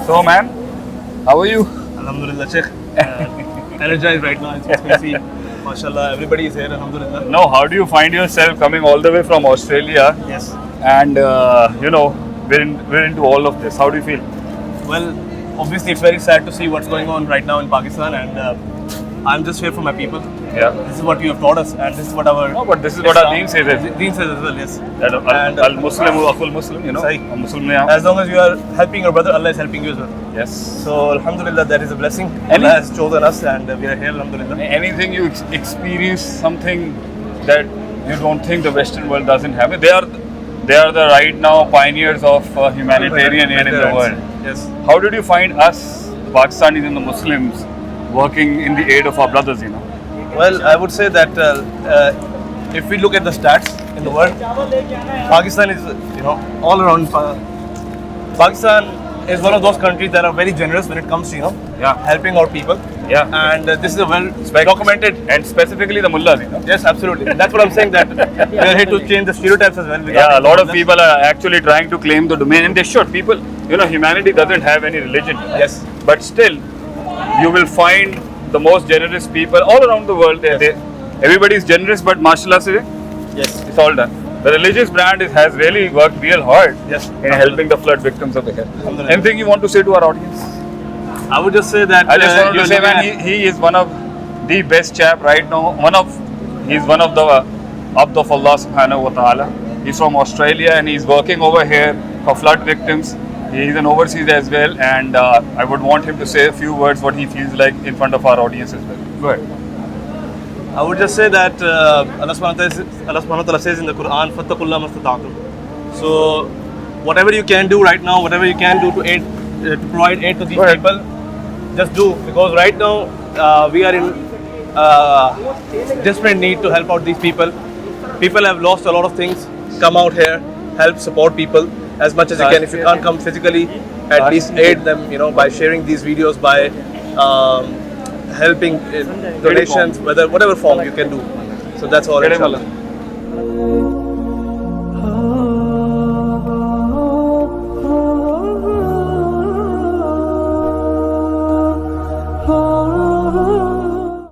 So, man, how are you? Alhamdulillah, Sheikh. Energized right now. It's crazy. MashaAllah, everybody is here. Alhamdulillah. Now, how do you find yourself coming all the way from Australia? Yes. And we're into all of this. How do you feel? Well, obviously, it's very sad to see what's going on right now in Pakistan, and I'm just here for my people. Yeah. This is what you have taught us, and this is what our No, but this is what our deen says. Deen says as well. Yes. That And, al-Muslim akhul Muslim, Sahi. A Muslim ne aap. As long as you are helping your brother, Allah is helping you as well. Yes. So, Alhamdulillah, that is a blessing. Any- Allah has chosen us, and we are here. Alhamdulillah. Anything you experience, something that you don't think the Western world doesn't have. They are the right now pioneers of humanitarian aid in the world. Yes. How did you find us, Pakistanis and the Muslims, working in the aid of our brothers? Well, I would say that if we look at the stats in the world, Pakistan is, all around. Pakistan is one of those countries that are very generous when it comes to, Yeah. helping our people. Yeah. And this is a well documented. And specifically the mullahs. Yes, absolutely. That's what I'm saying. That we are here to change the stereotypes as well. Yeah, a lot of people are actually trying to claim the domain, and they should. People, humanity doesn't have any religion. Yes. But still, you will find the most generous people all around the world. Everybody is generous, but mashallah se, Yes. it's all done. The religious brand has really worked real hard Yes. in helping the flood victims of the here. Alhamdulillah. Anything you want to say to our audience? I would just say that I just wanted you're to say, looking man, at- he is one of the best chap right now. He's one of the abd of Allah subhanahu wa ta'ala. He's from Australia and he's working over here for flood victims. He's an overseas as well, and I would want him to say a few words what he feels like in front of our audience as well. Go ahead. I would just say that Allah subhanahu wa ta'ala says in the Quran, "Fattakullah mastata'tum." So, whatever you can do right now, whatever you can do to aid, to provide aid to these Go ahead. people, just do, because right now we are in desperate need to help out these people. People have lost a lot of things. Come out here, help support people as much as you can. If you can't come physically, at least aid them, by sharing these videos, by helping donations, whatever form you can do. So that's all, inshallah.